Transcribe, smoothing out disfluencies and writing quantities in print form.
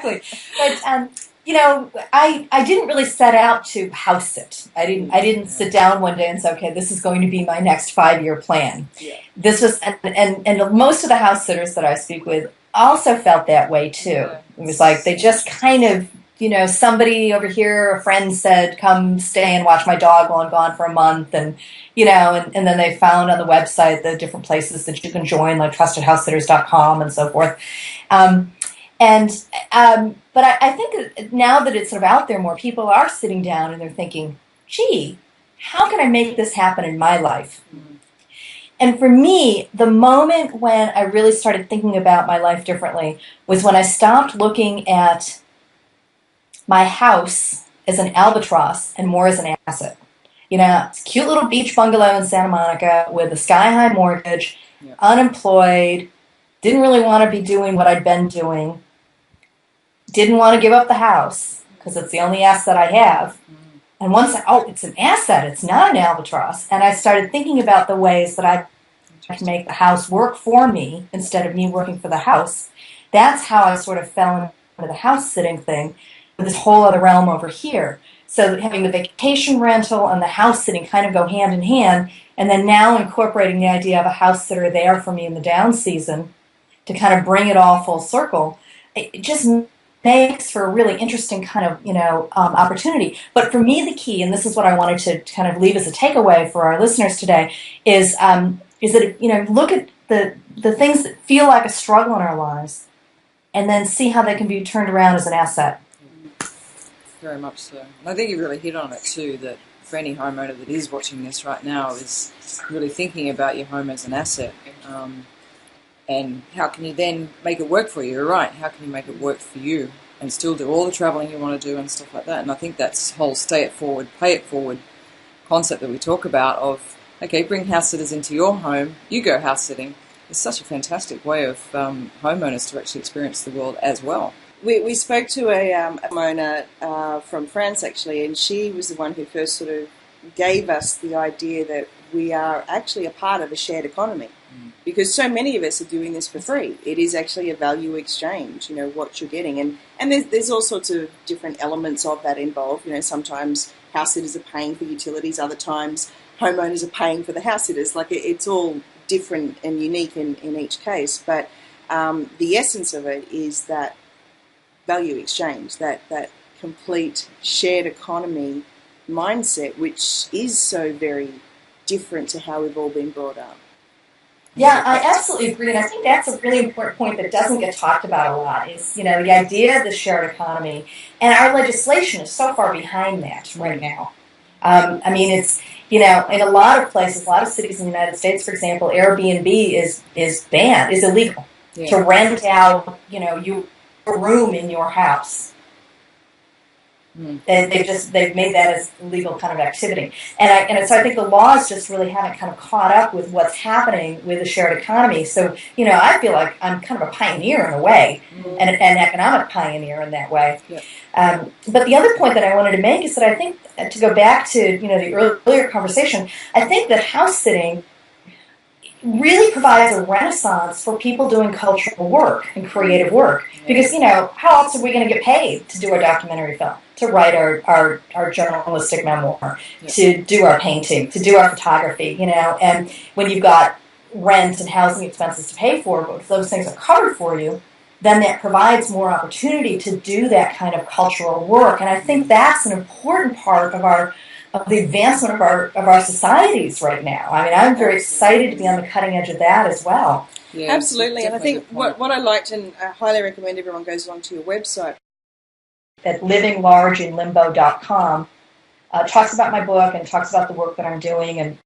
exactly. But you know, I didn't really set out to house sit. I didn't sit down one day and say, okay, this is going to be my next 5-year plan. Yeah. This was, and most of the house sitters that I speak with also felt that way too. Yeah. It was like they just kind of, you know, somebody over here, a friend said, come stay and watch my dog while I'm gone for a month. And, you know, and then they found on the website the different places that you can join, like trustedhousesitters.com and so forth. But I think now that it's sort of out there, more people are sitting down and they're thinking, gee, how can I make this happen in my life? Mm-hmm. And for me, the moment when I really started thinking about my life differently was when I stopped looking at my house as an albatross and more as an asset. You know, it's a cute little beach bungalow in Santa Monica with a sky-high mortgage, yeah. unemployed, didn't really want to be doing what I'd been doing, didn't want to give up the house because it's the only asset I have. And once it's an asset, it's not an albatross. And I started thinking about the ways that I can make the house work for me instead of me working for the house. That's how I sort of fell into the house sitting thing, with this whole other realm over here. So having the vacation rental and the house sitting kind of go hand in hand, and then now incorporating the idea of a house sitter there for me in the down season to kind of bring it all full circle, it just makes for a really interesting kind of, you know, opportunity. But for me, the key, and this is what I wanted to kind of leave as a takeaway for our listeners today, is that, you know, look at the things that feel like a struggle in our lives, and then see how they can be turned around as an asset. Very much so. And I think you really hit on it too, that for any homeowner that is watching this right now is really thinking about your home as an asset. And how can you then make it work for you? You're right. How can you make it work for you and still do all the traveling you want to do and stuff like that? And I think that's whole stay it forward, pay it forward concept that we talk about of, okay, bring house sitters into your home, you go house sitting. It's such a fantastic way of homeowners to actually experience the world as well. We spoke to a homeowner from France, actually, and she was the one who first sort of gave us the idea that we are actually a part of a shared economy. Because so many of us are doing this for free. It is actually a value exchange, you know, what you're getting. And there's all sorts of different elements of that involved. You know, sometimes house sitters are paying for utilities, other times homeowners are paying for the house sitters. Like, it's all different and unique in each case. But the essence of it is that value exchange, that complete shared economy mindset, which is so very different to how we've all been brought up. Yeah, I absolutely agree, and I think that's a really important point that doesn't get talked about a lot, is, you know, the idea of the shared economy, and our legislation is so far behind that right now. I mean, it's, you know, in a lot of places, a lot of cities in the United States, for example, Airbnb is banned, is illegal to rent out, you know, your room in your house. And they've made that as legal kind of activity, and so I think the laws just really haven't kind of caught up with what's happening with the shared economy. So, you know, I feel like I'm kind of a pioneer in a way, and an economic pioneer in that way. Yeah. But the other point that I wanted to make is that I think, to go back to, you know, the earlier conversation, I think that house sitting really provides a renaissance for people doing cultural work and creative work. Because, you know, how else are we going to get paid to do our documentary film, to write our journalistic memoir, to do our painting, to do our photography, you know? And when you've got rent and housing expenses to pay for, but if those things are covered for you, then that provides more opportunity to do that kind of cultural work. And I think that's an important part of the advancement of our societies right now. I mean, I'm very excited to be on the cutting edge of that as well. Yeah, absolutely. And I think what I liked, and I highly recommend everyone goes along to your website at livinglargeinlimbo.com, talks about my book and talks about the work that I'm doing, and